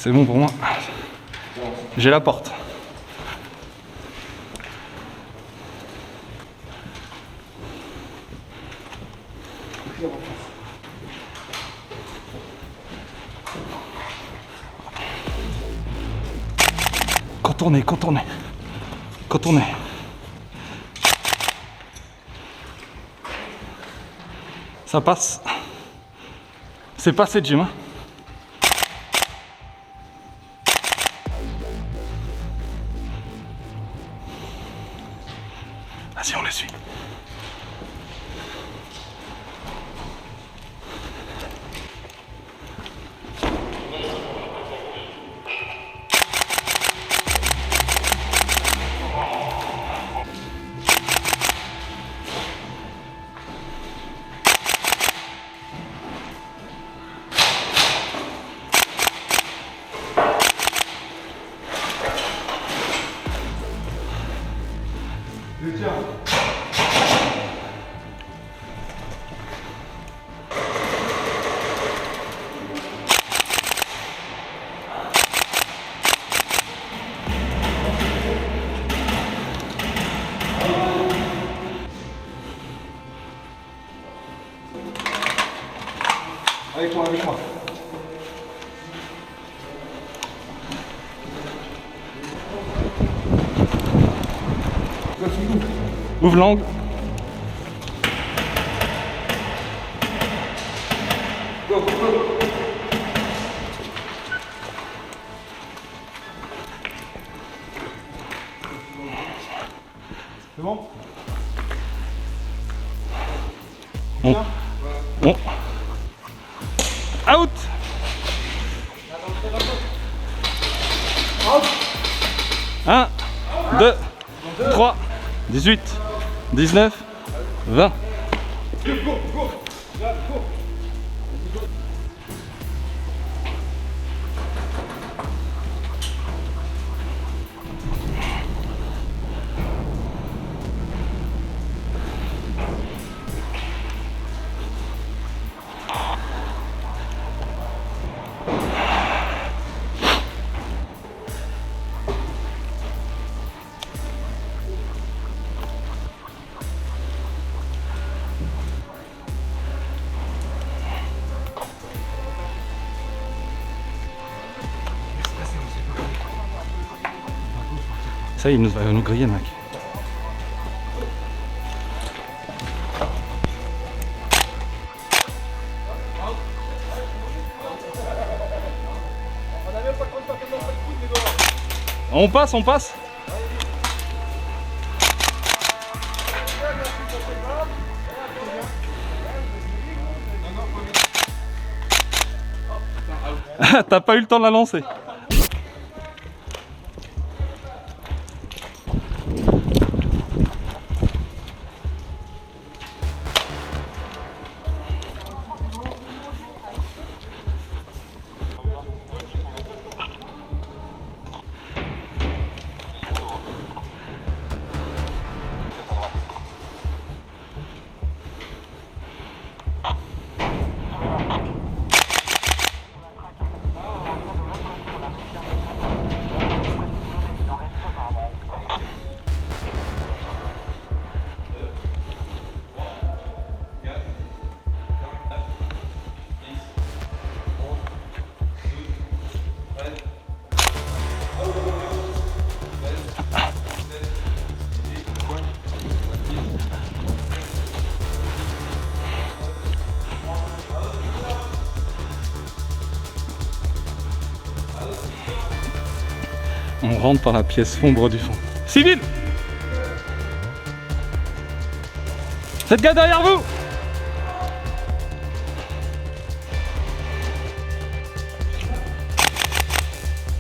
C'est bon pour moi. J'ai la porte. Contournez, contournez. Contournez. Ça passe. C'est passé, Jim. Hein. Vas-y, on les suit. Avec moi, avec moi. Ouvre l'angle. Go, go, go. C'est bon? Bon. Bon. Out. 1, 2, 3, 18, 19, 20. Ça y est, il va nous griller, mec. On passe, on passe. T'as pas eu le temps de la lancer. On rentre par la pièce sombre du fond. Civil! Cette gars derrière vous!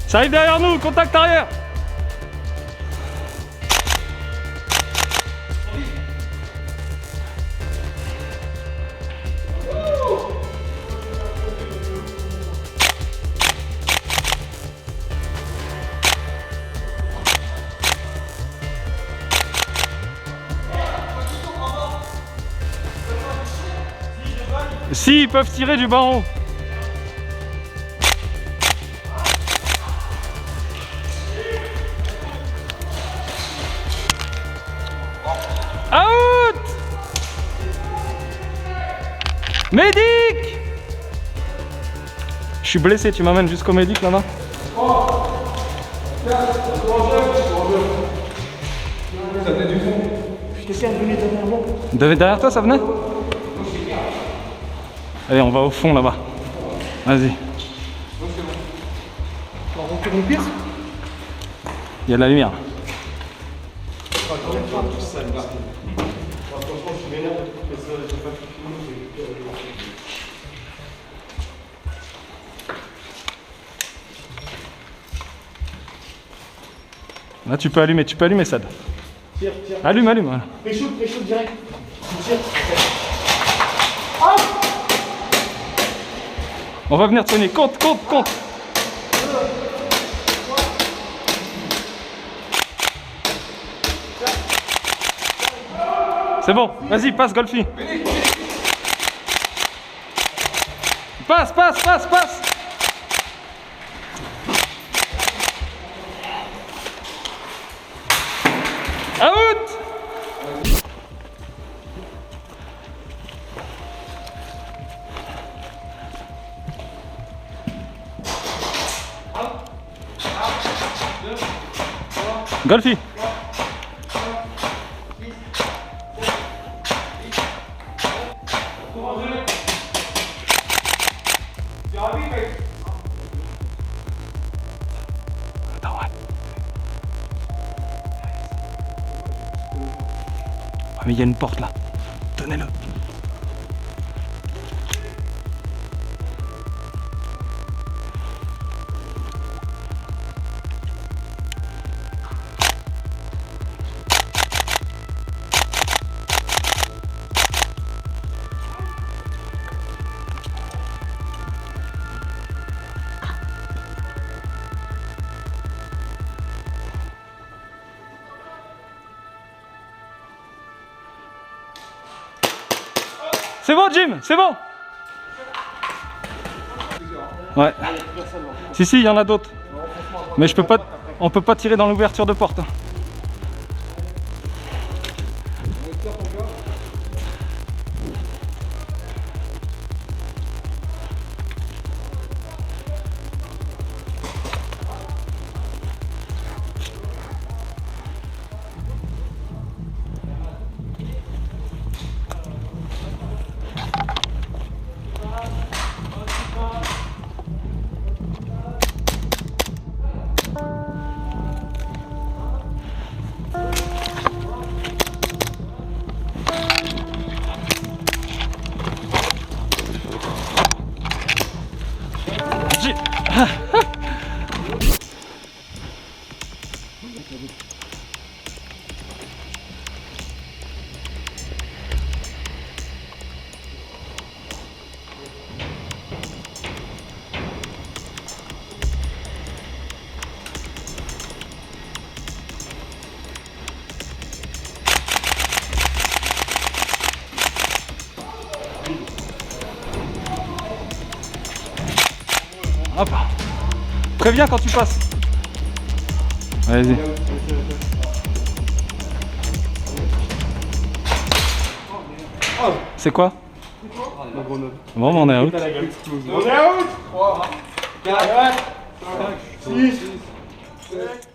Ça arrive derrière nous, contact arrière! Si, ils peuvent tirer du bas en haut. Médic! Je suis blessé, tu m'amènes jusqu'au médic là-bas? Ça venait du fond. Quelqu'un venait dernièrement. Derrière toi, ça venait? Allez, on va au fond là-bas. Vas-y. On va rentrer dans le pire. Il y a de la lumière. Là, tu peux allumer, Sad. Tire. Allume. Voilà. Pré-shoot direct. Tu tires. On va venir te soigner. Compte. C'est bon, vas-y, passe, Golfi. Passe. Out. Golfi. Attends, ouais. Ah, mais il y a une porte là. Tenez-le. C'est bon, Jim, c'est bon. Ouais. Si, il y en a d'autres. Mais on peut pas tirer dans l'ouverture de porte. Hop. Préviens quand tu passes. Vas-y. C'est quoi? Bon, on est out. On est out. 3, 4, 5, 6, 7.